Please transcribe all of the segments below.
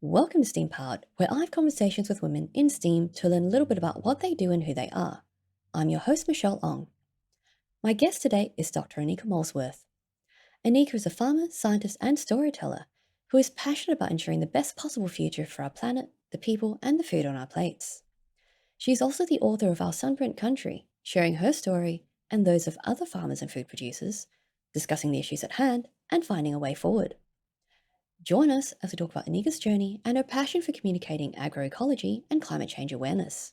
Welcome to STEAM Powered, where I have conversations with women in STEAM to learn a little bit about what they do and who they are. I'm your host, Michelle Ong. My guest today is Dr. Anika Molesworth. Anika is a farmer, scientist, and storyteller who is passionate about ensuring the best possible future for our planet, the people, and the food on our plates. She is also the author of Our Sunburnt Country, sharing her story and those of other farmers and food producers, discussing the issues at hand and finding a way forward. Join us as we talk about Anika's journey and her passion for communicating agroecology and climate change awareness.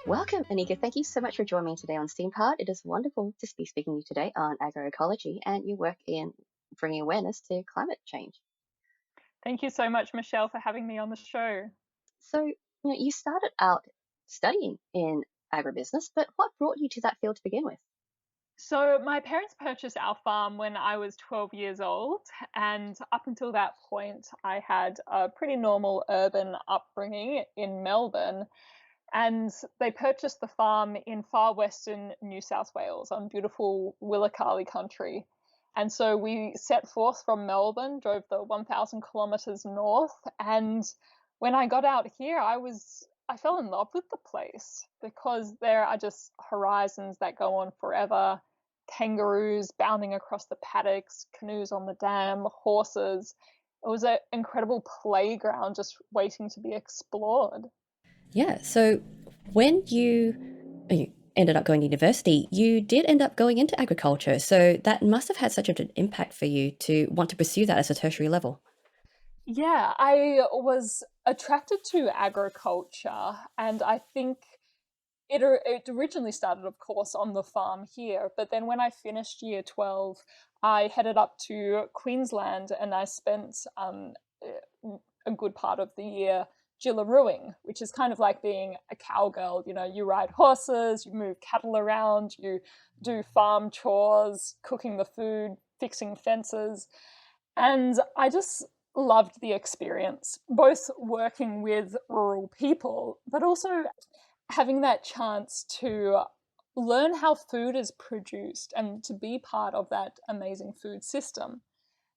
Welcome, Anika. Thank you so much for joining me today on STEAM Part. It is wonderful to be speaking to you today on agroecology and your work in bringing awareness to climate change. Thank you so much, Michelle, for having me on the show. So, you started out studying in agribusiness, but what brought you to that field to begin with? So, my parents purchased our farm when I was 12 years old, and up until that point, I had a pretty normal urban upbringing in Melbourne. And they purchased the farm in far western New South Wales on beautiful Willacali country. And so we set forth from Melbourne, drove the 1,000 kilometres north, and when I got out here, I fell in love with the place because there are just horizons that go on forever. Kangaroos bounding across the paddocks, canoes on the dam, horses. It was an incredible playground just waiting to be explored. Yeah, so when you ended up going to university, you did end up going into agriculture. So that must have had such an impact for you to want to pursue that as a tertiary level. Yeah, I was attracted to agriculture, and I think it originally started, of course, on the farm here. But then when I finished year 12, I headed up to Queensland and I spent a good part of the year jillarooing, which is kind of like being a cowgirl. You know, you ride horses, you move cattle around, you do farm chores, cooking the food, fixing fences. And I just loved the experience, both working with rural people, but also having that chance to learn how food is produced and to be part of that amazing food system.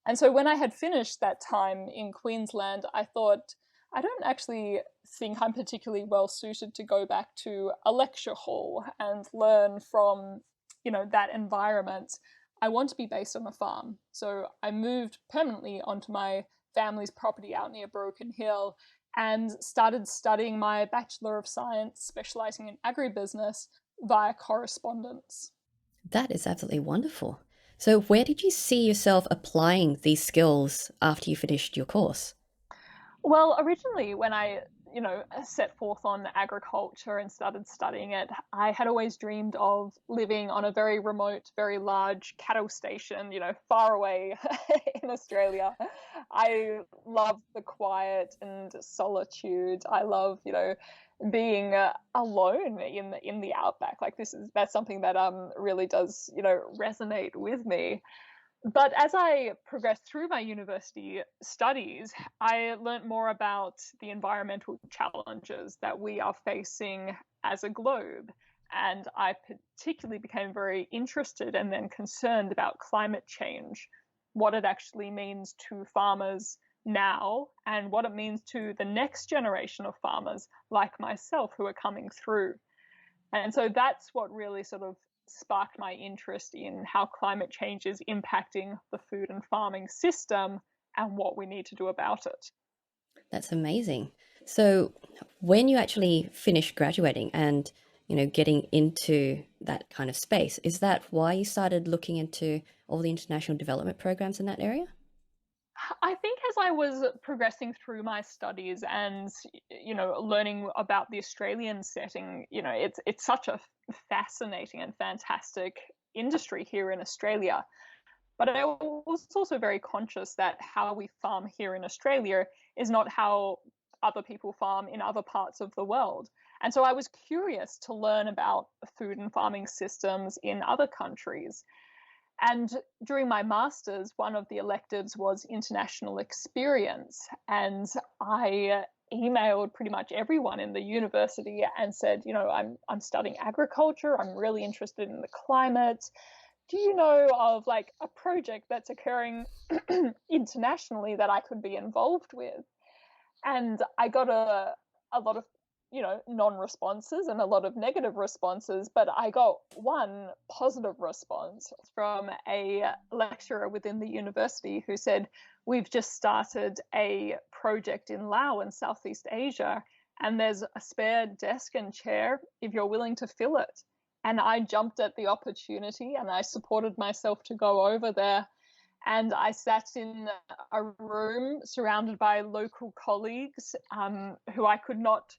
And so when I had finished that time in Queensland, I thought, I don't actually think I'm particularly well suited to go back to a lecture hall and learn from, that environment. I want to be based on a farm. So I moved permanently onto my family's property out near Broken Hill and started studying my Bachelor of Science, specializing in agribusiness via correspondence. That is absolutely wonderful. So, where did you see yourself applying these skills after you finished your course? Well, originally, when I, set forth on agriculture and started studying it, I had always dreamed of living on a very remote, very large cattle station, far away in Australia. I love the quiet and solitude. I love, being alone in the outback. Like that's something that really does, resonate with me. But as I progressed through my university studies, I learnt more about the environmental challenges that we are facing as a globe. And I particularly became very interested and then concerned about climate change, what it actually means to farmers now, and what it means to the next generation of farmers like myself who are coming through. And so that's what really sort of sparked my interest in how climate change is impacting the food and farming system and what we need to do about it. That's amazing. So, when you actually finished graduating and getting into that kind of space, is that why you started looking into all the international development programs in that area? I think as I was progressing through my studies and learning about the Australian setting, it's such a fascinating and fantastic industry here in Australia. But I was also very conscious that how we farm here in Australia is not how other people farm in other parts of the world. And so I was curious to learn about food and farming systems in other countries. And during my master's, one of the electives was international experience. And I emailed pretty much everyone in the university and said, I'm studying agriculture. I'm really interested in the climate. Do you know of like a project that's occurring internationally that I could be involved with? And I got a lot of, non-responses and a lot of negative responses, but I got one positive response from a lecturer within the university who said, "We've just started a project in Laos in Southeast Asia, and there's a spare desk and chair if you're willing to fill it." And I jumped at the opportunity and I supported myself to go over there, and I sat in a room surrounded by local colleagues who I could not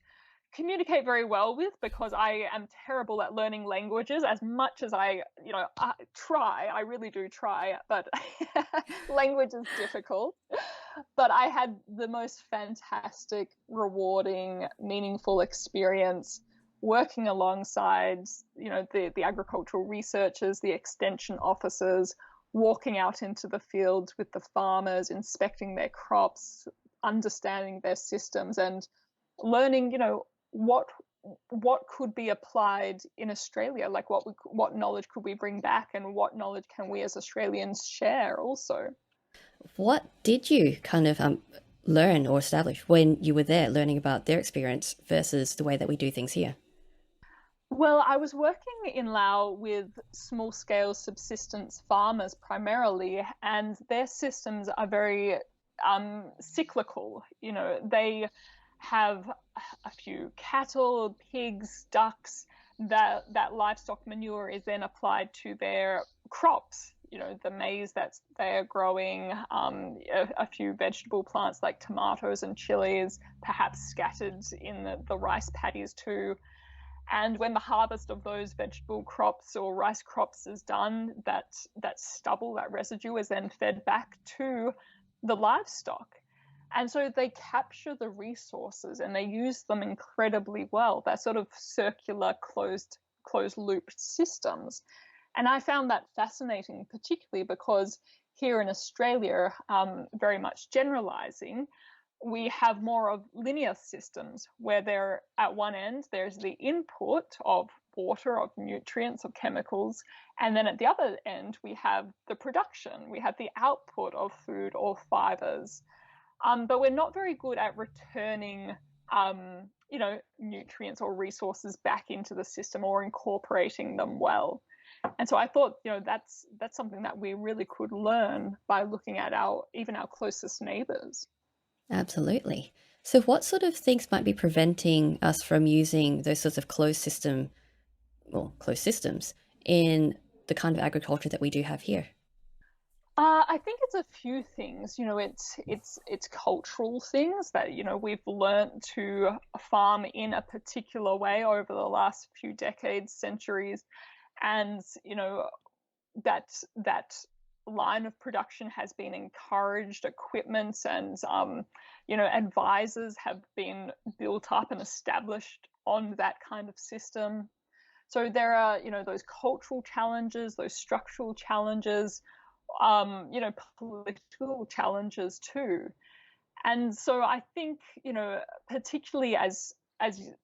communicate very well with because I am terrible at learning languages as much as I try. I really do try, but language is difficult. But I had the most fantastic, rewarding, meaningful experience working alongside, the agricultural researchers, the extension officers, walking out into the fields with the farmers, inspecting their crops, understanding their systems, and learning, what could be applied in Australia, like what knowledge could we bring back, and what knowledge can we as Australians share also. What did you kind of learn or establish when you were there, learning about their experience versus the way that we do things here? Well, I was working in Laos with small scale subsistence farmers primarily, and their systems are very cyclical. They have a few cattle, pigs, ducks. That livestock manure is then applied to their crops. The maize that they are growing, a few vegetable plants like tomatoes and chilies, perhaps scattered in the rice paddies too. And when the harvest of those vegetable crops or rice crops is done, that stubble, that residue, is then fed back to the livestock. And so they capture the resources and they use them incredibly well. They're sort of circular, closed loop systems. And I found that fascinating, particularly because here in Australia, very much generalizing, we have more of linear systems where at one end there's the input of water, of nutrients, of chemicals, and then at the other end we have the production, we have the output of food or fibers. But we're not very good at returning nutrients or resources back into the system or incorporating them well. And so I thought, that's something that we really could learn by looking at even our closest neighbors. Absolutely. So, what sort of things might be preventing us from using those sorts of closed systems in the kind of agriculture that we do have here? I think it's a few things. It's cultural things that we've learned to farm in a particular way over the last few decades, centuries, and that line of production has been encouraged. Equipment and advisors have been built up and established on that kind of system. So there are those cultural challenges, those structural challenges, political challenges too. And so I think, particularly as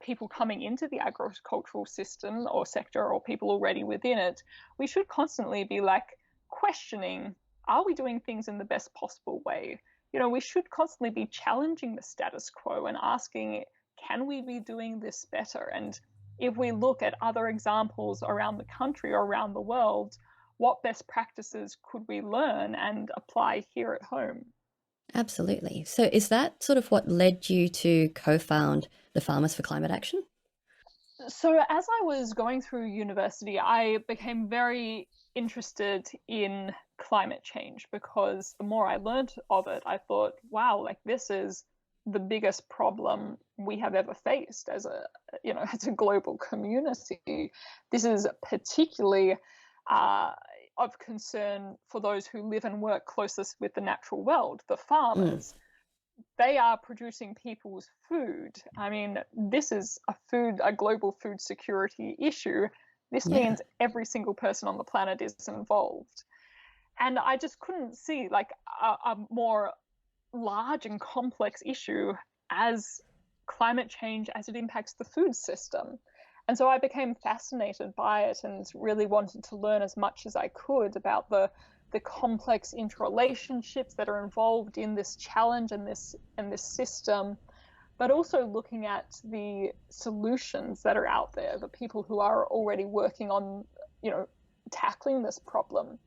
people coming into the agricultural system or sector, or people already within it, we should constantly be like questioning, are we doing things in the best possible way? We should constantly be challenging the status quo and asking, can we be doing this better? And if we look at other examples around the country or around the world, what best practices could we learn and apply here at home? Absolutely. So, is that sort of what led you to co found the Farmers for Climate Action? So, as I was going through university, I became very interested in climate change because the more I learned of it, I thought, wow, like this is the biggest problem we have ever faced as a global community. This is particularly of concern for those who live and work closest with the natural world, the farmers. They are producing people's food. I mean, this is a global food security issue. This Yeah. means every single person on the planet is involved. And I just couldn't see like a more large and complex issue as climate change as it impacts the food system. And so I became fascinated by it and really wanted to learn as much as I could about the complex interrelationships that are involved in this challenge and this system, but also looking at the solutions that are out there, the people who are already working on, tackling this problem.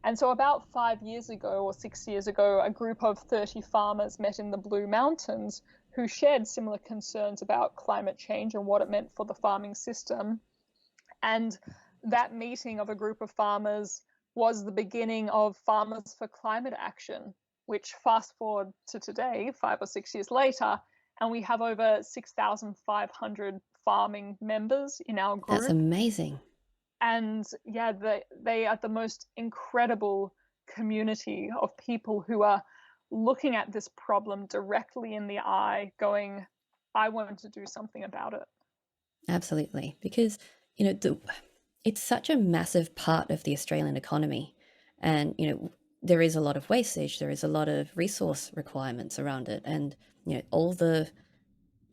And so about 5 years ago or 6 years ago, a group of 30 farmers met in the Blue Mountains who shared similar concerns about climate change and what it meant for the farming system. And that meeting of a group of farmers was the beginning of Farmers for Climate Action, which fast forward to today, 5 or 6 years later, and we have over 6,500 farming members in our group. That's amazing. And yeah, they are the most incredible community of people who are looking at this problem directly in the eye, going, I want to do something about it. Absolutely. Because, it's such a massive part of the Australian economy. And, there is a lot of wastage, there is a lot of resource requirements around it. And, all the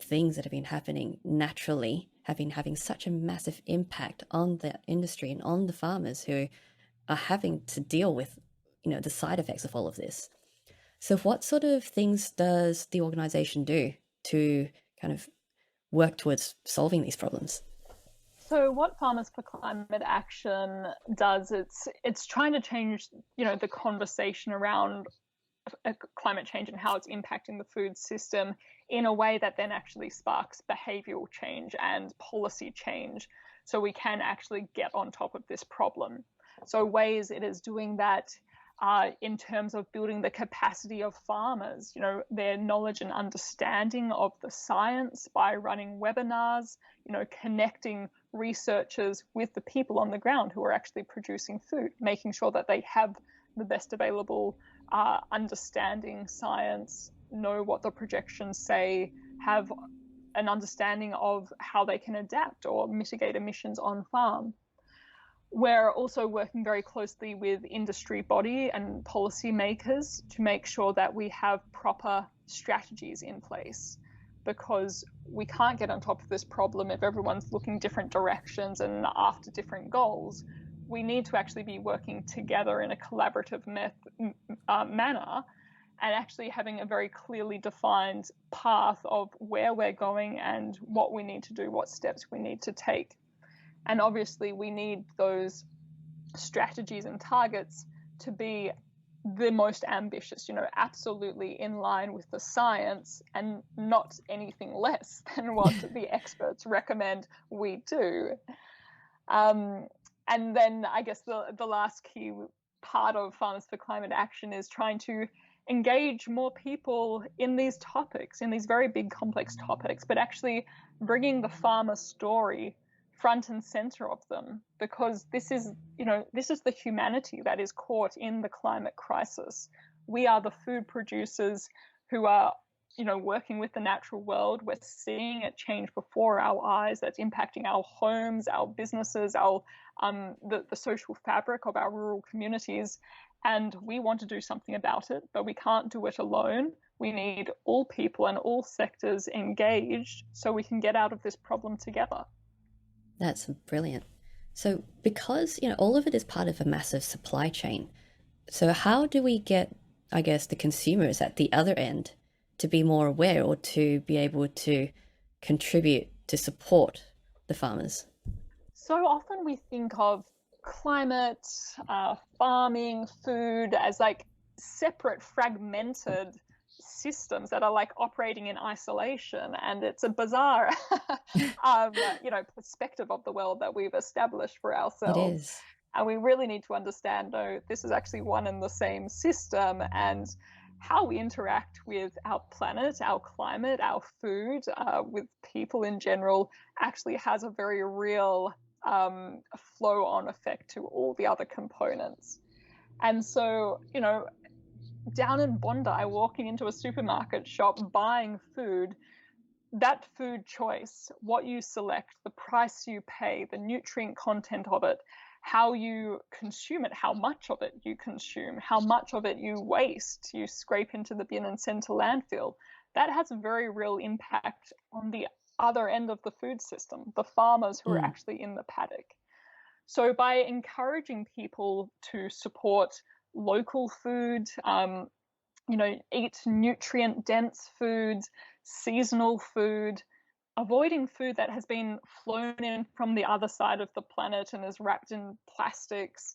things that have been happening naturally have been having such a massive impact on the industry and on the farmers who are having to deal with, the side effects of all of this. So what sort of things does the organization do to kind of work towards solving these problems? So what Farmers for Climate Action does, it's trying to change, the conversation around climate change and how it's impacting the food system in a way that then actually sparks behavioral change and policy change, so we can actually get on top of this problem. So ways it is doing that in terms of building the capacity of farmers, their knowledge and understanding of the science by running webinars, connecting researchers with the people on the ground who are actually producing food, making sure that they have the best available understanding science, know what the projections say, have an understanding of how they can adapt or mitigate emissions on farm. We're also working very closely with industry body and policy makers to make sure that we have proper strategies in place, because we can't get on top of this problem if everyone's looking different directions and after different goals. We need to actually be working together in a collaborative manner and actually having a very clearly defined path of where we're going and what we need to do, what steps we need to take. And obviously we need those strategies and targets to be the most ambitious, absolutely in line with the science and not anything less than what the experts recommend we do. And then I guess the last key part of Farmers for Climate Action is trying to engage more people in these topics, in these very big complex topics, but actually bringing the farmer story front and center of them, because this is the humanity that is caught in the climate crisis. We are the food producers who are working with the natural world. We're seeing it change before our eyes. That's impacting our homes, our businesses, our the social fabric of our rural communities. And we want to do something about it, but we can't do it alone. We need all people and all sectors engaged so we can get out of this problem together. That's brilliant. So because, all of it is part of a massive supply chain, so how do we get, I guess, the consumers at the other end to be more aware or to be able to contribute to support the farmers? So often we think of climate, farming, food as like separate, fragmented systems that are like operating in isolation, and it's a bizarre perspective of the world that we've established for ourselves. It is. And we really need to understand, no, this is actually one and the same system, and how we interact with our planet, our climate, our food, with people in general actually has a very real flow-on effect to all the other components. And so, down in Bondi, walking into a supermarket shop, buying food, that food choice, what you select, the price you pay, the nutrient content of it, how you consume it, how much of it you consume, how much of it you waste, you scrape into the bin and send to landfill, that has a very real impact on the other end of the food system, the farmers who are Mm, actually in the paddock. So by encouraging people to support local food, eat nutrient dense food, seasonal food, avoiding food that has been flown in from the other side of the planet and is wrapped in plastics,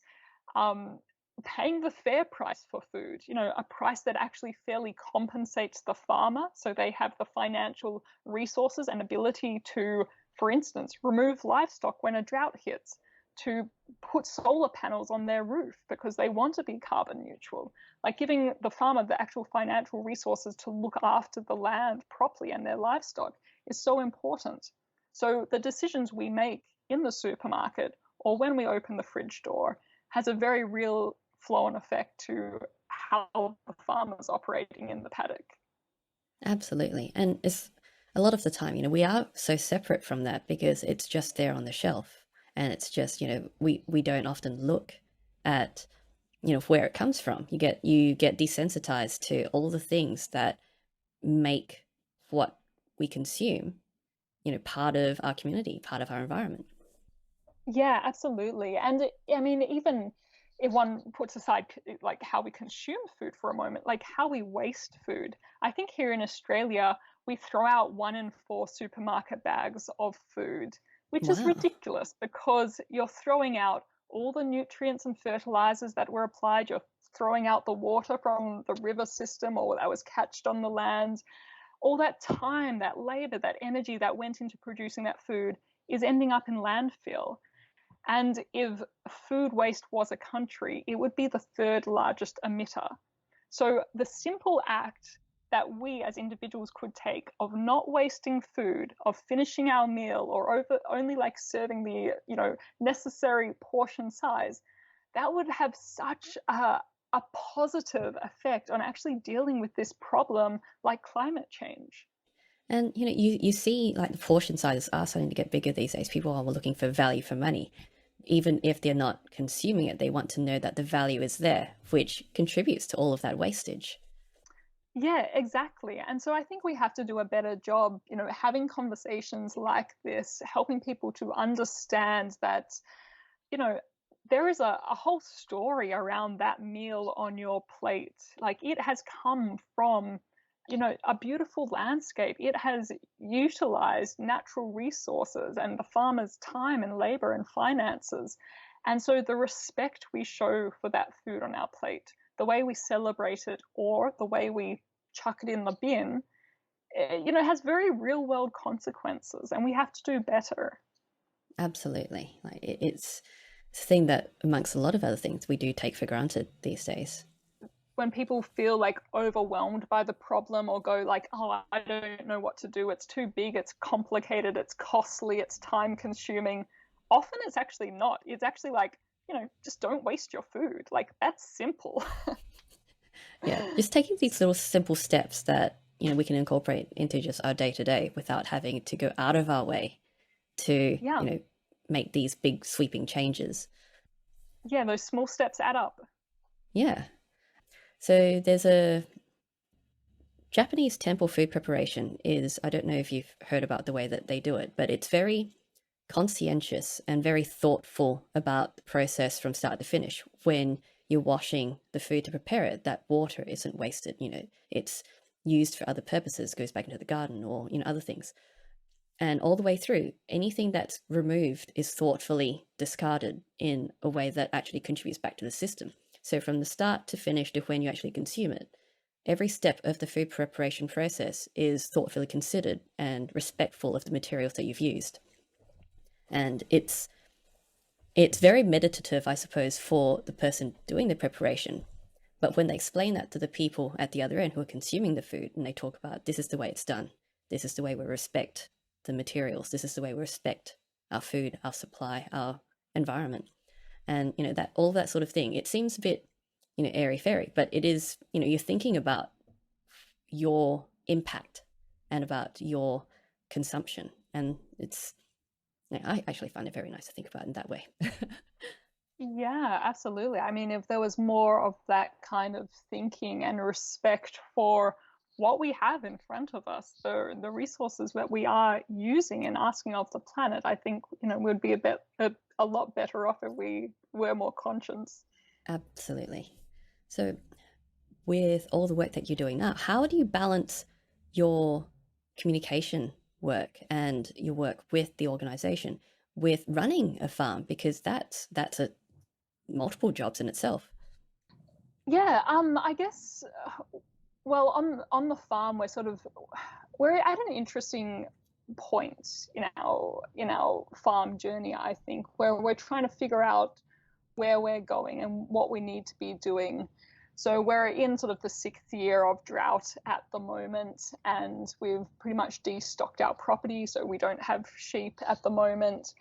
um, paying the fair price for food, a price that actually fairly compensates the farmer so they have the financial resources and ability to, for instance, remove livestock when a drought hits, to put solar panels on their roof because they want to be carbon neutral. Like giving the farmer the actual financial resources to look after the land properly and their livestock is so important. So the decisions we make in the supermarket or when we open the fridge door has a very real flow and effect to how the farmer's operating in the paddock. absolutely. And it's a lot of the time, we are so separate from that because it's just there on the shelf. And it's just, we don't often look at, where it comes from. You get desensitized to all the things that make what we consume, part of our community, part of our environment. Yeah, absolutely. And I mean, even if one puts aside like how we consume food for a moment, like how we waste food. I think here in Australia, we throw out 1 in 4 supermarket bags of food, which is Wow. ridiculous because you're throwing out all the nutrients and fertilizers that were applied. You're throwing out the water from the river system or that was catched on the land. All that time, that labor, that energy that went into producing that food is ending up in landfill. And if food waste was a country, it would be the third largest emitter. So the simple act that we as individuals could take of not wasting food, of finishing our meal or only like serving the, necessary portion size, that would have such a positive effect on actually dealing with this problem like climate change. And you see like the portion sizes are starting to get bigger these days. People are looking for value for money. Even if they're not consuming it, they want to know that the value is there, which contributes to all of that wastage. Yeah, exactly. And so I think we have to do a better job, having conversations like this, helping people to understand that, you know, there is a whole story around that meal on your plate. Like it has come from, a beautiful landscape. It has utilized natural resources and the farmer's time and labor and finances. And so the respect we show for that food on our plate, the way we celebrate it or the way we chuck it in the bin, has very real world consequences and we have to do better. Absolutely. Like it's a thing that amongst a lot of other things we do take for granted these days. When people feel like overwhelmed by the problem or go like, oh, I don't know what to do, it's too big, it's complicated, it's costly, it's time consuming, often it's actually not. It's actually like, just don't waste your food. Like that's simple. Yeah, just taking these little simple steps that we can incorporate into just our day to day without having to go out of our way to Yeah. make these big sweeping changes. Yeah, those small steps add up. Yeah. So there's a Japanese temple food preparation is, I don't know if you've heard about the way that they do it, but it's very conscientious and very thoughtful about the process from start to finish. When you're washing the food to prepare it, that water isn't wasted. It's used for other purposes, goes back into the garden or, other things. And all the way through, anything that's removed is thoughtfully discarded in a way that actually contributes back to the system. So from the start to finish to when you actually consume it, every step of the food preparation process is thoughtfully considered and respectful of the materials that you've used. And it's very meditative, I suppose, for the person doing the preparation. But when they explain that to the people at the other end who are consuming the food, and they talk about this is the way it's done, this is the way we respect the materials, this is the way we respect our food, our supply, our environment, and that all that sort of thing. It seems a bit airy fairy, but it is. You're thinking about your impact and about your consumption, and it's. I actually find it very nice to think about it in that way. Yeah, absolutely. I mean, if there was more of that kind of thinking and respect for what we have in front of us, the resources that we are using and asking of the planet, I think, we'd be a lot better off if we were more conscious. Absolutely. So, with all the work that you're doing now, how do you balance your communication work and your work with the organization with running a farm? Because that's a multiple jobs in itself. Yeah, I guess, well, on the farm, we're at an interesting point in our farm journey, I think, where we're trying to figure out where we're going and what we need to be doing. So we're in sort of the 6th year of drought at the moment, and we've pretty much destocked our property, so we don't have sheep at the moment.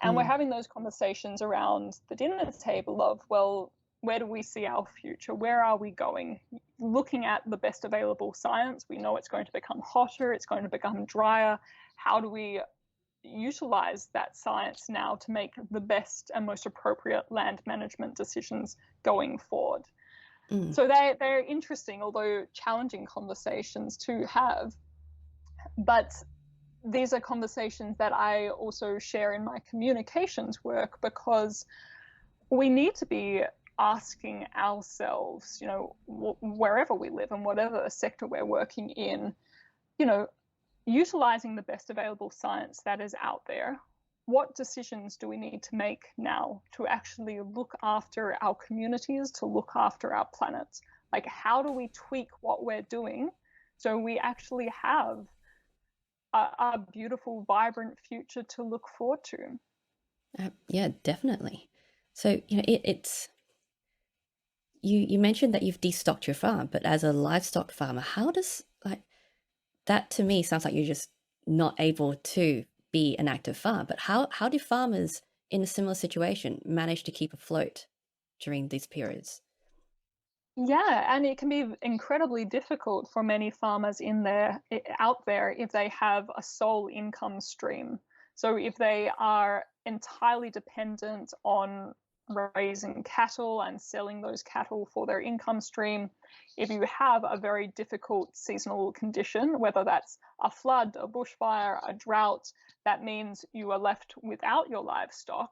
And we're Mm, having those conversations around the dinner table of, well, where do we see our future? Where are we going? Looking at the best available science, we know it's going to become hotter, it's going to become drier. How do we utilize that science now to make the best and most appropriate land management decisions going forward? mm, So they're interesting, although challenging conversations to have. But these are conversations that I also share in my communications work, because we need to be asking ourselves, wherever we live and whatever sector we're working in, you know, utilizing the best available science that is out there. What decisions do we need to make now to actually look after our communities, to look after our planet? Like, how do we tweak what we're doing so we actually have a beautiful, vibrant future to look forward to? yeah, definitely. So, it's you mentioned that you've destocked your farm, but as a livestock farmer, how does like that to me sounds like you're just not able to be an active farm. But how do farmers in a similar situation manage to keep afloat during these periods? Yeah, and it can be incredibly difficult for many farmers out there if they have a sole income stream. So if they are entirely dependent on raising cattle and selling those cattle for their income stream, if you have a very difficult seasonal condition, whether that's a flood, a bushfire, a drought, that means you are left without your livestock.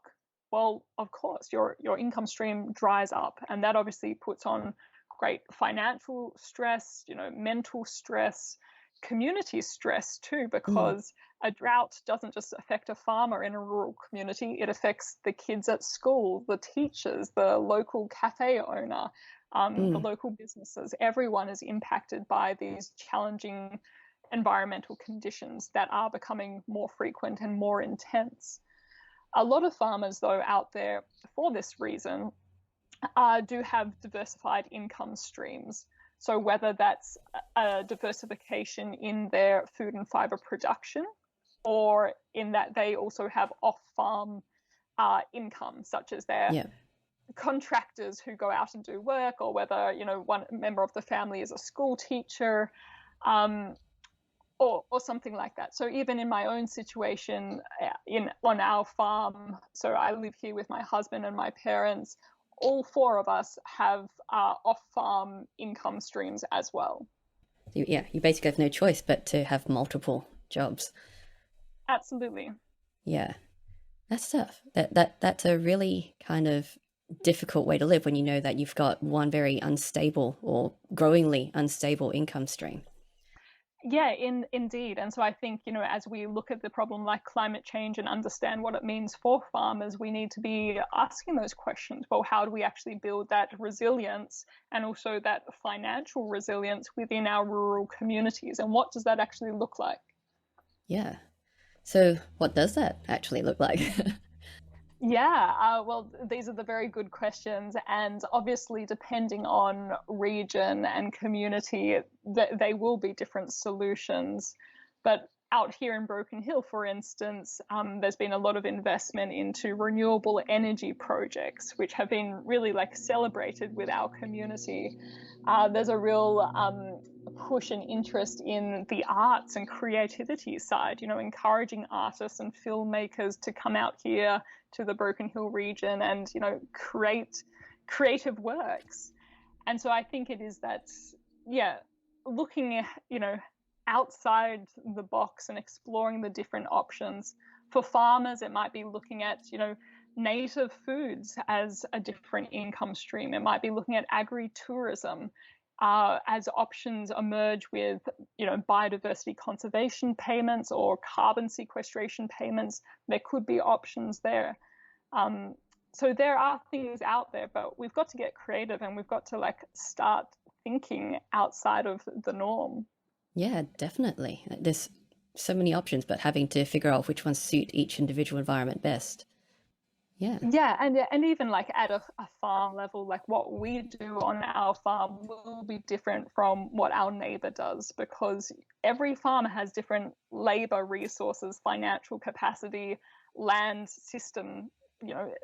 Well, of course, your income stream dries up, and that obviously puts on great financial stress, mental stress, community stress too, Mm, because a drought doesn't just affect a farmer in a rural community, it affects the kids at school, the teachers, the local cafe owner, the mm, local businesses. Everyone is impacted by these challenging environmental conditions that are becoming more frequent and more intense. A lot of farmers, though, out there for this reason do have diversified income streams. So whether that's a diversification in their food and fiber production, or in that they also have off-farm income, such as their yeah. contractors who go out and do work, or whether one member of the family is a school teacher, um, or something like that. So even in my own situation, on our farm, so I live here with my husband and my parents. All four of us have off-farm income streams as well. Yeah, you basically have no choice but to have multiple jobs. Absolutely. Yeah, that's tough. That's a really kind of difficult way to live when you know that you've got one very unstable or growingly unstable income stream. Yeah, indeed. And so I think, as we look at the problem like climate change and understand what it means for farmers, we need to be asking those questions. Well, how do we actually build that resilience and also that financial resilience within our rural communities? And what does that actually look like? Yeah. So, what does that actually look like? Yeah, well, these are the very good questions. And obviously, depending on region and community, they will be different solutions. But out here in Broken Hill, for instance, there's been a lot of investment into renewable energy projects, which have been really like celebrated with our community. There's a real push and interest in the arts and creativity side, encouraging artists and filmmakers to come out here to the Broken Hill region and, create creative works. And so I think it is that, yeah, looking, outside the box and exploring the different options. For farmers, it might be looking at, native foods as a different income stream. It might be looking at agritourism as options emerge with, biodiversity conservation payments or carbon sequestration payments. There could be options there. Um, so there are things out there, but we've got to get creative and we've got to like start thinking outside of the norm. Yeah, definitely. There's so many options, but having to figure out which ones suit each individual environment best. Yeah. Yeah, and even like at a farm level, like what we do on our farm will be different from what our neighbor does because every farmer has different labor resources, financial capacity, land system.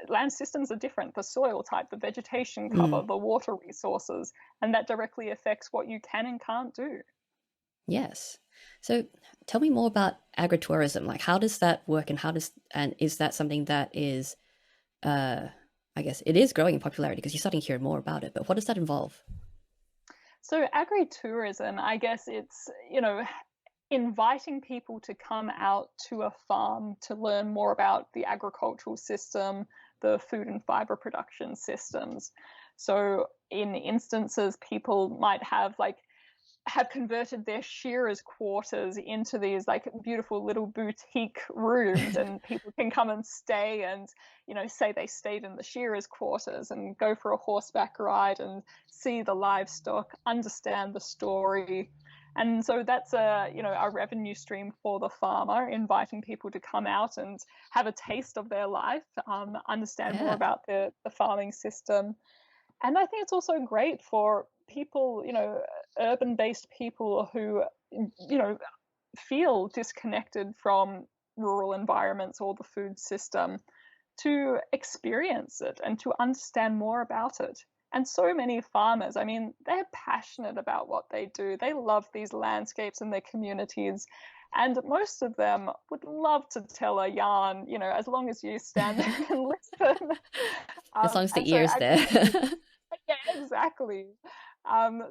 Land systems are different, the soil type, the vegetation cover, Mm, the water resources, and that directly affects what you can and can't do. yes. So tell me more about agritourism. Like, how does that work, and and is that something that is, uh, I guess it is growing in popularity because you're starting to hear more about it, but what does that involve? So agritourism, I guess it's, inviting people to come out to a farm to learn more about the agricultural system, the food and fiber production systems. So in instances, people might have converted their shearers' quarters into these like beautiful little boutique rooms, and people can come and stay and say they stayed in the shearers' quarters and go for a horseback ride and see the livestock, understand the story. And so that's a revenue stream for the farmer, inviting people to come out and have a taste of their life, understand more Yeah. about the farming system. And I think it's also great for people, urban based people who, feel disconnected from rural environments or the food system to experience it and to understand more about it. And so many farmers, I mean, they're passionate about what they do. They love these landscapes and their communities. And most of them would love to tell a yarn, as long as you stand there and listen. As long as And the so ear's there. yeah, exactly.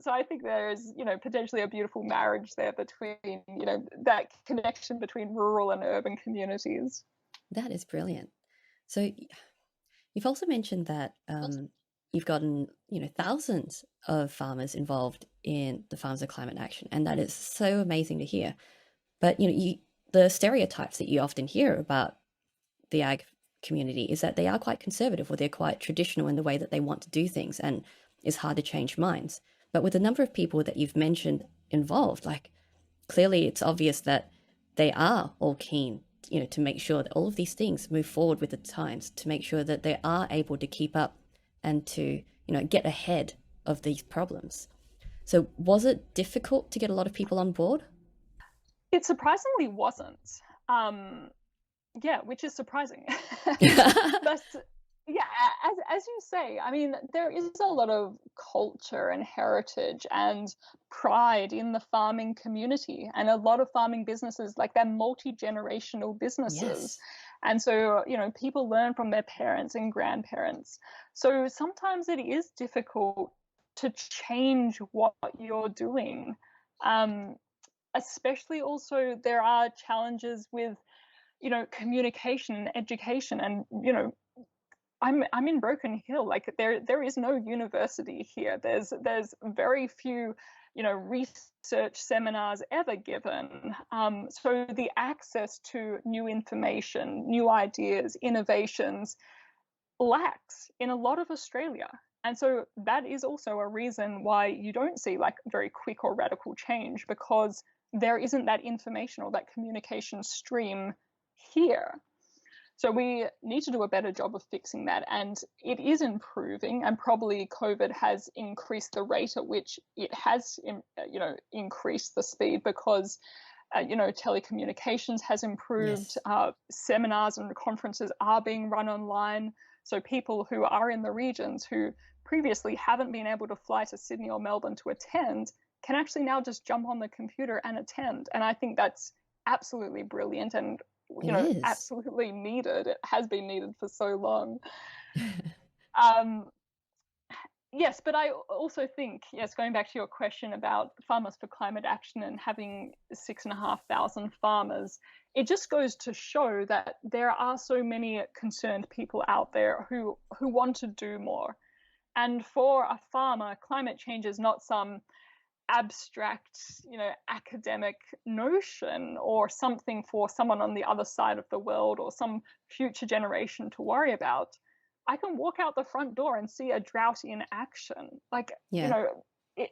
So I think there is, potentially a beautiful marriage there between, that connection between rural and urban communities. That is brilliant. So you've also mentioned that you've gotten, thousands of farmers involved in the Farmers of Climate Action, and that is so amazing to hear. But the stereotypes that you often hear about the ag community is that they are quite conservative, or they're quite traditional in the way that they want to do things, and it's hard to change minds. But with the number of people that you've mentioned involved, like clearly it's obvious that they are all keen, to make sure that all of these things move forward with the times, to make sure that they are able to keep up and to, get ahead of these problems. So was it difficult to get a lot of people on board? It surprisingly wasn't. Um, Yeah, which is surprising. But yeah, as you say, I mean, there is a lot of culture and heritage and pride in the farming community, and a lot of farming businesses, like they're multi-generational businesses. Yes. And so, people learn from their parents and grandparents. So sometimes it is difficult to change what you're doing. Um, Especially also there are challenges with communication and education. And I'm in Broken Hill. Like there is no university here. There's very few research seminars ever given. So the access to new information, new ideas, innovations lacks in a lot of Australia. And so that is also a reason why you don't see like very quick or radical change, because there isn't that information or that communication stream here. So we need to do a better job of fixing that. And it is improving, and probably COVID has increased the rate at which it has, increased the speed, because telecommunications has improved. Yes. Seminars and conferences are being run online. So people who are in the regions who previously haven't been able to fly to Sydney or Melbourne to attend can actually now just jump on the computer and attend. And I think that's absolutely brilliant and It is. absolutely needed. It has been needed for so long. Um, Yes, but I also think, yes, going back to your question about Farmers for Climate Action and having 6,500 farmers, it just goes to show that there are so many concerned people out there who want to do more. And for a farmer, climate change is not some abstract, academic notion or something for someone on the other side of the world or some future generation to worry about. I can walk out the front door and see a drought in action. Like, Yeah. it,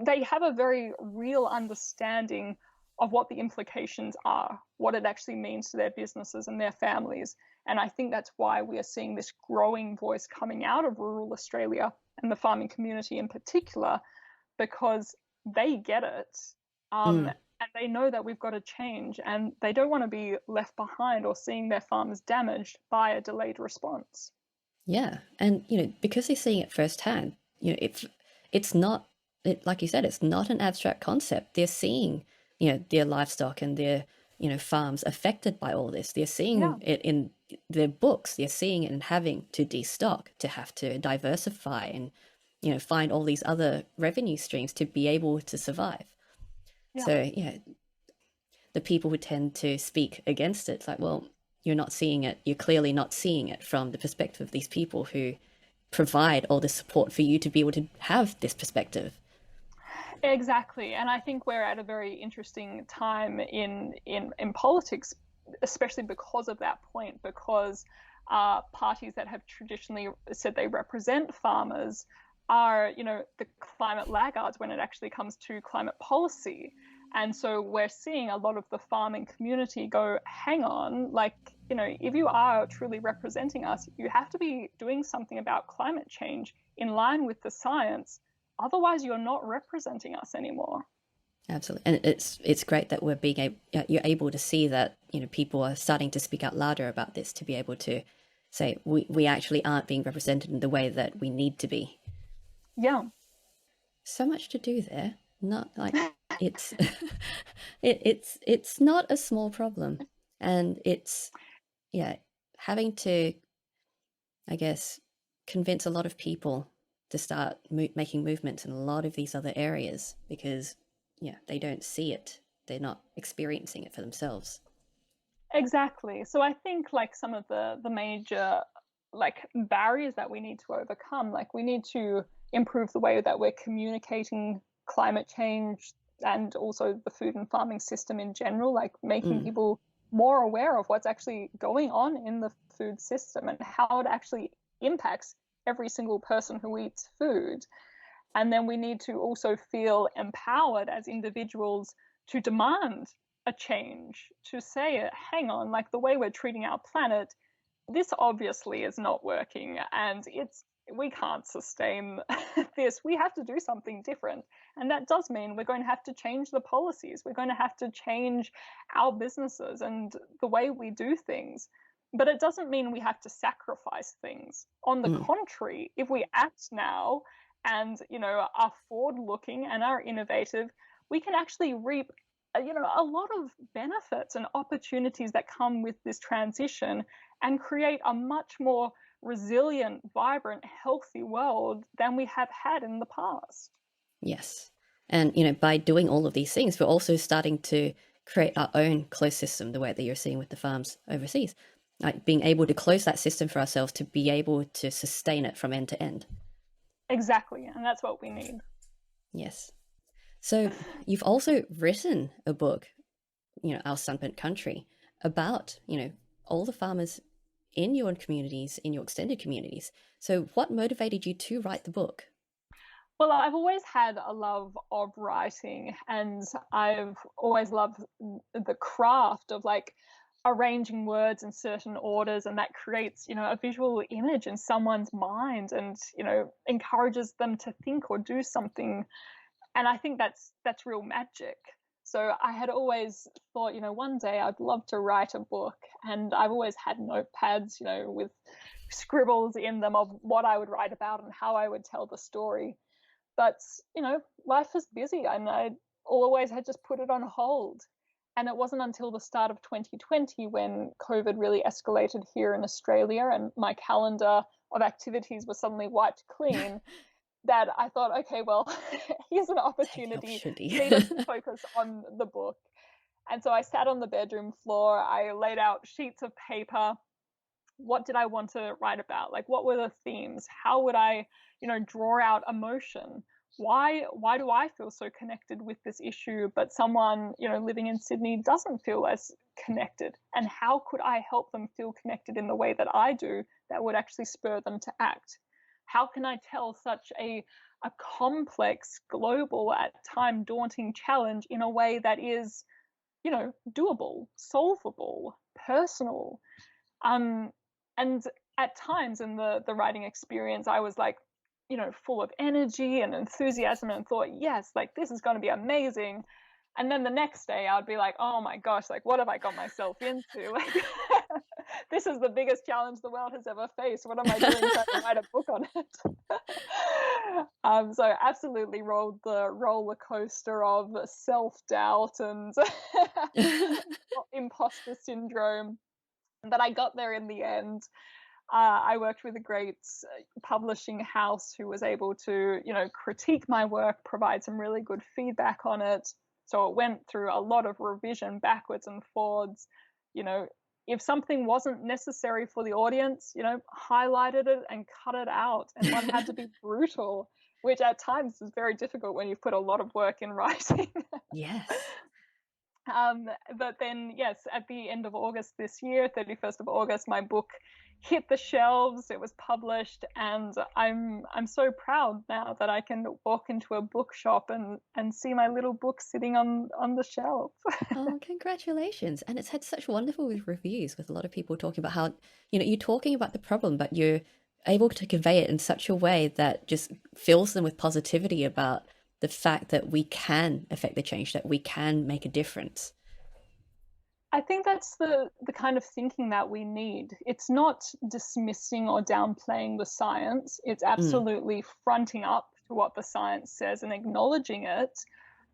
they have a very real understanding of what the implications are, what it actually means to their businesses and their families. And I think that's why we are seeing this growing voice coming out of rural Australia and the farming community in particular, because they get it. Mm. And they know that we've got to change, and they don't want to be left behind or seeing their farmers damaged by a delayed response. Yeah. And, because they're seeing it firsthand, it's not, like you said, it's not an abstract concept. They're seeing, their livestock and their, farms affected by all this. They're Yeah, seeing it in their books. They're seeing it in having to destock, to have to diversify and, find all these other revenue streams to be able to survive. yeah. So, the people who tend to speak against it, it's like, well, you're not seeing it. You're clearly not seeing it from the perspective of these people who provide all this support for you to be able to have this perspective. Exactly. And I think we're at a very interesting time in politics, especially because of that point, because parties that have traditionally said they represent farmers are, the climate laggards when it actually comes to climate policy. And so we're seeing a lot of the farming community go, hang on, like, if you are truly representing us, you have to be doing something about climate change in line with the science. Otherwise, you're not representing us anymore. Absolutely, and it's great that we're you're able to see that people are starting to speak out louder about this, to be able to say we actually aren't being represented in the way that we need to be. Yeah. So much to do there. Not like it's it's not a small problem, and it's yeah having to, I guess, convince a lot of people to start making movements in a lot of these other areas, because they don't see it, they're not experiencing it for themselves. Exactly. So I think like some of the major like barriers that we need to overcome, like we need to improve the way that we're communicating climate change and also the food and farming system in general, like making Mm, people more aware of what's actually going on in the food system and how it actually impacts every single person who eats food. And then we need to also feel empowered as individuals to demand a change, to say, hang on, like the way we're treating our planet, this obviously is not working, and we can't sustain this. We have to do something different. And that does mean we're going to have to change the policies. We're going to have to change our businesses and the way we do things. But it doesn't mean we have to sacrifice things. On the mm, contrary, if we act now and are forward looking and are innovative, we can actually reap a lot of benefits and opportunities that come with this transition and create a much more resilient, vibrant, healthy world than we have had in the past. yes, and by doing all of these things, we're also starting to create our own closed system, the way that you're seeing with the farms overseas, like being able to close that system for ourselves to be able to sustain it from end to end. Exactly, and that's what we need. Yes. So you've also written a book, Our Sunburnt Country, about, all the farmers in your communities, in your extended communities. So what motivated you to write the book? Well, I've always had a love of writing, and I've always loved the craft of like arranging words in certain orders, and that creates, a visual image in someone's mind and, encourages them to think or do something. And I think that's real magic. So I had always thought, one day I'd love to write a book, and I've always had notepads, with scribbles in them of what I would write about and how I would tell the story. But, life is busy, and I always had just put it on hold. And it wasn't until the start of 2020 when COVID really escalated here in Australia and my calendar of activities was suddenly wiped clean that I thought, okay, well, here's an Take the opportunity opportunity. for me to focus on the book. And so I sat on the bedroom floor, I laid out sheets of paper. What did I want to write about? Like, what were the themes? How would I, draw out emotion? Why do I feel so connected with this issue, but someone, living in Sydney doesn't feel as connected? And how could I help them feel connected in the way that I do that would actually spur them to act? How can I tell such a complex, global, at time daunting challenge in a way that is, doable, solvable, personal? Um, and at times in the writing experience, I was like, full of energy and enthusiasm and thought, yes, like this is going to be amazing. And then the next day I'd be like, oh my gosh, like what have I got myself into? Like this is the biggest challenge the world has ever faced. What am I doing trying to write a book on it? So absolutely rode the roller coaster of self-doubt and imposter syndrome. But I got there in the end. I worked with a great publishing house who was able to, critique my work, provide some really good feedback on it. So it went through a lot of revision backwards and forwards. You know, if something wasn't necessary for the audience, highlighted it and cut it out. And one had to be brutal, which at times is very difficult when you've put a lot of work in writing. Yes. But then, yes, at the end of August this year, 31st of August, my book hit the shelves. It was published, and I'm so proud now that I can walk into a bookshop and see my little book sitting on the shelf. Oh, congratulations. And it's had such wonderful reviews with a lot of people talking about how, you're talking about the problem, but you're able to convey it in such a way that just fills them with positivity about the fact that we can affect the change, that we can make a difference. I think that's the kind of thinking that we need. It's not dismissing or downplaying the science. It's Mm, absolutely fronting up to what the science says and acknowledging it,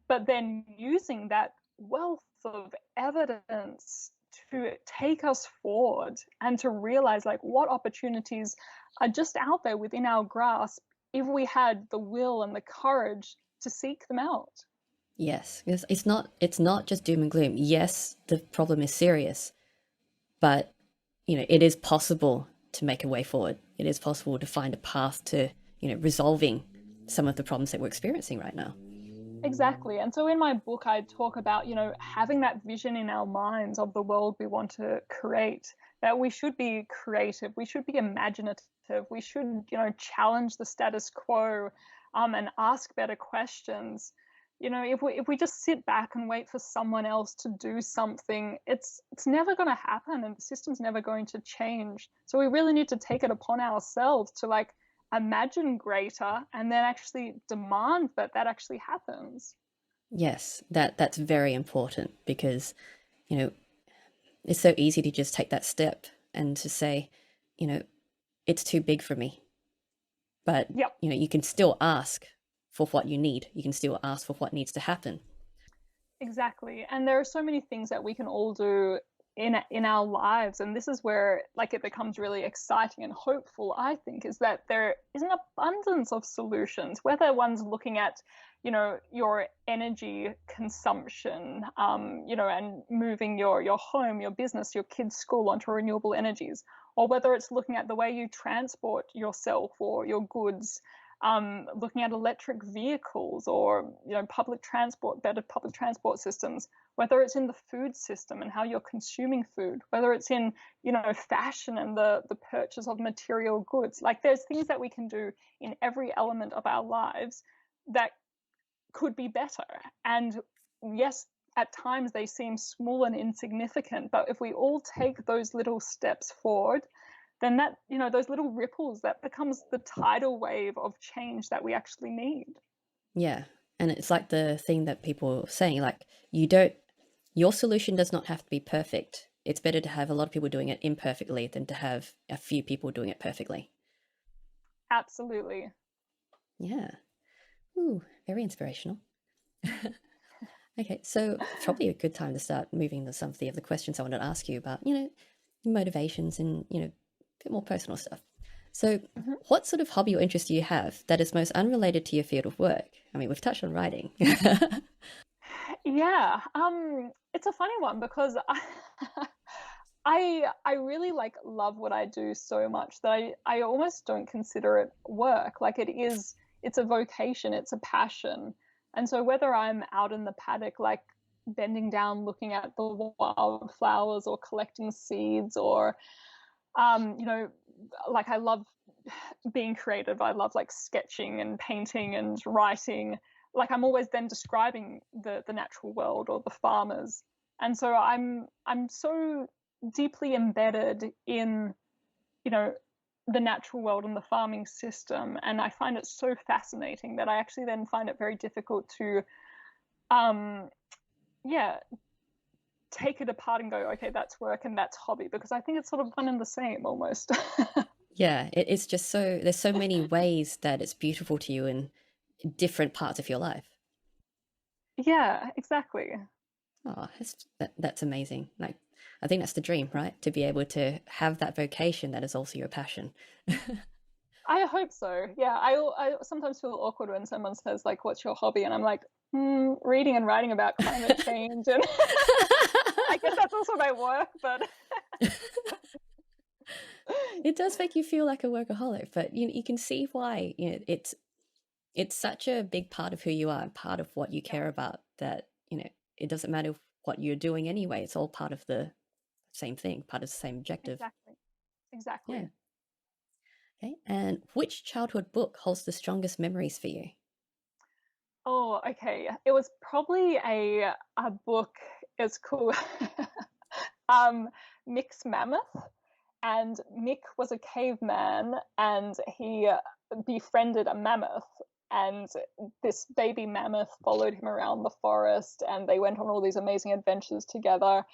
but then using that wealth of evidence to take us forward and to realize like what opportunities are just out there within our grasp if we had the will and the courage to seek them out. yes, because it's not just doom and gloom. Yes, the problem is serious, but it is possible to make a way forward. It is possible to find a path to, resolving some of the problems that we're experiencing right now. Exactly. And so in my book, I talk about, having that vision in our minds of the world we want to create, that we should be creative, we should be imaginative, we should, challenge the status quo, and ask better questions. If we just sit back and wait for someone else to do something, it's never going to happen and the system's never going to change. So we really need to take it upon ourselves to like imagine greater and then actually demand that that actually happens. Yes, that's very important because, you know, it's so easy to just take that step and to say, you know, it's too big for me. But, Yep. you can still ask for what you need. You can still ask for what needs to happen. Exactly. And there are so many things that we can all do in our lives, and this is where like it becomes really exciting and hopeful, I think, is that there is an abundance of solutions, whether one's looking at, your energy consumption, and moving your home, your business, your kids' school onto renewable energies, or whether it's looking at the way you transport yourself or your goods, looking at electric vehicles or public transport, better public transport systems, whether it's in the food system and how you're consuming food, whether it's in fashion and the purchase of material goods. Like there's things that we can do in every element of our lives that could be better. And yes, at times they seem small and insignificant, but if we all take those little steps forward, then that, those little ripples, that becomes the tidal wave of change that we actually need. Yeah. And it's like the thing that people are saying, like, you don't, your solution does not have to be perfect. It's better to have a lot of people doing it imperfectly than to have a few people doing it perfectly. Absolutely. Yeah. Ooh, very inspirational. Okay, so probably a good time to start moving to some of the other questions I wanted to ask you about, motivations and, a bit more personal stuff. So, Mhm. what sort of hobby or interest do you have that is most unrelated to your field of work? I mean, we've touched on writing. Yeah, it's a funny one because I really like love what I do so much that I almost don't consider it work. Like it's a vocation, it's a passion. And so whether I'm out in the paddock, like bending down, looking at the wildflowers or collecting seeds or you know, like I love being creative. I love like sketching and painting and writing. Like I'm always then describing the natural world or the farmers. And so I'm so deeply embedded in, you know, the natural world and the farming system. And I find it so fascinating that I actually then find it very difficult to um yeah, take it apart and go, okay, that's work and that's hobby, because I think it's sort of one and the same almost. Yeah, it's just so there's so many ways that it's beautiful to you in different parts of your life. Yeah, exactly. Oh, that's amazing. Like, I think that's the dream, right? To be able to have that vocation that is also your passion. I hope so. Yeah, I sometimes feel awkward when someone says like, "What's your hobby?" and I'm like, reading and writing about climate change, and I guess that's also my work. But It does make you feel like a workaholic, but you can see why. It's such a big part of who you are and part of what you yeah, care about that it doesn't matter what you're doing anyway. It's all part of the same thing, part of the same objective. exactly, Yeah. exactly. Okay. And which childhood book holds the strongest memories for you? Oh, okay. It was probably a book. It's called um, Mick's Mammoth, and Mick was a caveman, and he befriended a mammoth. And this baby mammoth followed him around the forest, and they went on all these amazing adventures together.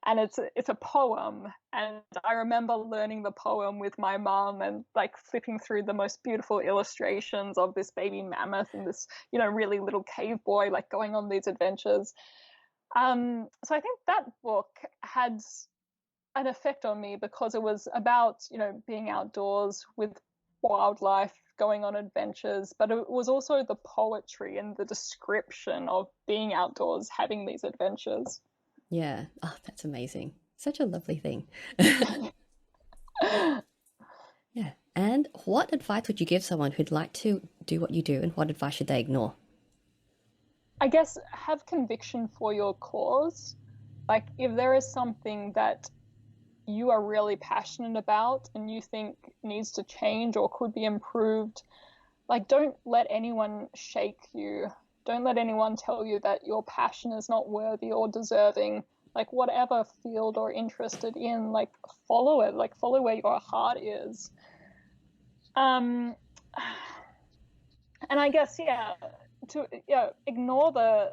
And it's a poem, and I remember learning the poem with my mum and like flipping through the most beautiful illustrations of this baby mammoth and this really little cave boy like going on these adventures. So I think that book had an effect on me because it was about being outdoors with wildlife, going on adventures, but it was also the poetry and the description of being outdoors having these adventures. Yeah. Oh, that's amazing. Such a lovely thing. Yeah. And what advice would you give someone who'd like to do what you do, and what advice should they ignore? I guess have conviction for your cause. Like if there is something that you are really passionate about and you think needs to change or could be improved, like don't let anyone shake you. Don't let anyone tell you that your passion is not worthy or deserving. Like whatever field or interested in, like follow it. Like follow where your heart is. Um and I guess to ignore the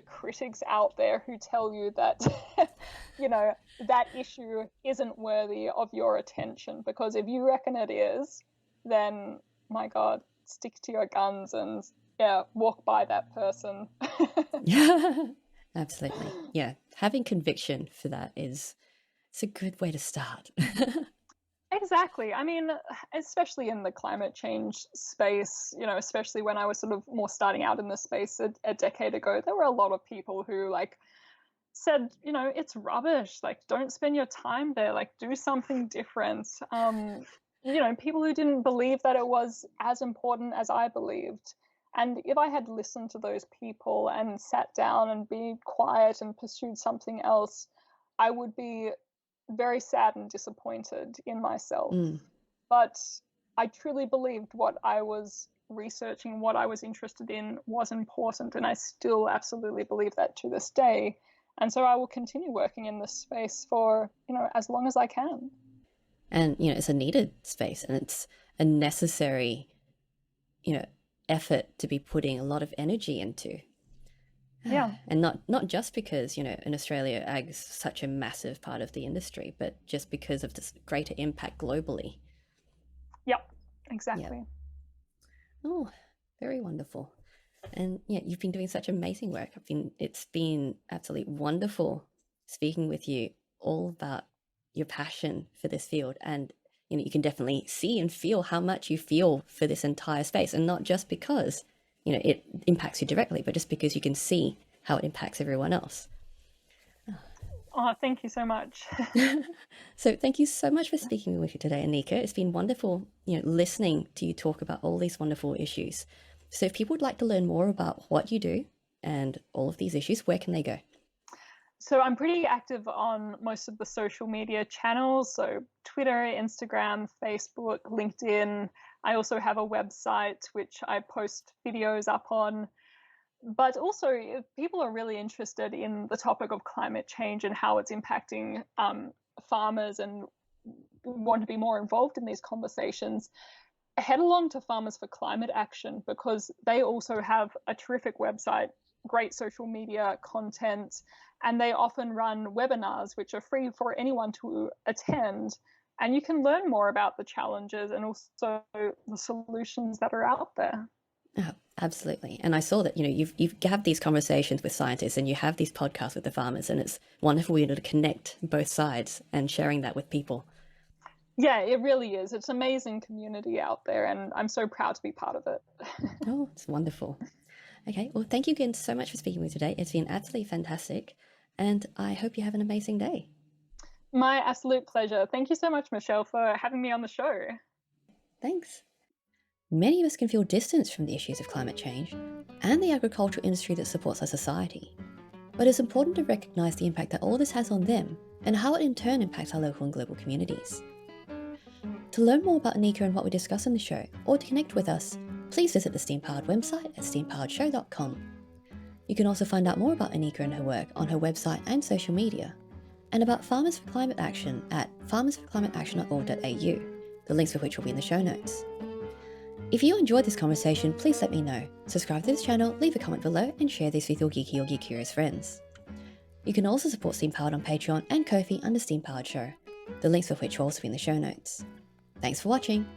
critics out there who tell you that that issue isn't worthy of your attention, because if you reckon it is, then my god, stick to your guns and walk by that person. Yeah. Absolutely. Yeah. Having conviction for that is it's a good way to start. Exactly. I mean, especially in the climate change space, especially when I was sort of more starting out in this space a decade ago, there were a lot of people who like said, it's rubbish. Like, don't spend your time there. Like, do something different. People who didn't believe that it was as important as I believed. And if I had listened to those people and sat down and be quiet and pursued something else, I would be very sad and disappointed in myself. Mm. But I truly believed what I was researching, what I was interested in was important. And I still absolutely believe that to this day. And so I will continue working in this space for, as long as I can. And it's a needed space, and it's a necessary you know effort to be putting a lot of energy into. Yeah. And not just because in Australia ag's such a massive part of the industry, but just because of this greater impact globally. Yep. Yeah. Exactly. Oh, very wonderful. And yeah, you've been doing such amazing work. It's been absolutely wonderful speaking with you all about your passion for this field, and you can definitely see and feel how much you feel for this entire space, and not just because, it impacts you directly, but just because you can see how it impacts everyone else. Oh, thank you so much. So thank you so much for speaking with me today, Anika. It's been wonderful, listening to you talk about all these wonderful issues. So if people would like to learn more about what you do and all of these issues, where can they go? So I'm pretty active on most of the social media channels, so Twitter, Instagram, Facebook, LinkedIn. I also have a website which I post videos up on. But also, if people are really interested in the topic of climate change and how it's impacting farmers and want to be more involved in these conversations, head along to Farmers for Climate Action, because they also have a terrific website, great social media content, and they often run webinars which are free for anyone to attend. And you can learn more about the challenges and also the solutions that are out there. Oh, absolutely. And I saw that, you have these conversations with scientists and you have these podcasts with the farmers, and it's wonderful, to connect both sides and sharing that with people. Yeah, it really is. It's an amazing community out there, and I'm so proud to be part of it. Oh, it's wonderful. Okay, well, thank you again so much for speaking with me today. It's been absolutely fantastic, and I hope you have an amazing day. My absolute pleasure. Thank you so much, Michelle, for having me on the show. Thanks. Many of us can feel distance from the issues of climate change and the agricultural industry that supports our society. But it's important to recognise the impact that all this has on them and how it in turn impacts our local and global communities. To learn more about Anika and what we discuss in the show, or to connect with us, please visit the Steam Powered website at steampoweredshow.com. You can also find out more about Anika and her work on her website and social media, and about Farmers for Climate Action at farmersforclimateaction.org.au, the links for which will be in the show notes. If you enjoyed this conversation, please let me know. Subscribe to this channel, leave a comment below, and share this with your geeky or geek curious friends. You can also support Steam Powered on Patreon and Ko-fi under Steam Powered Show, the links for which will also be in the show notes. Thanks for watching.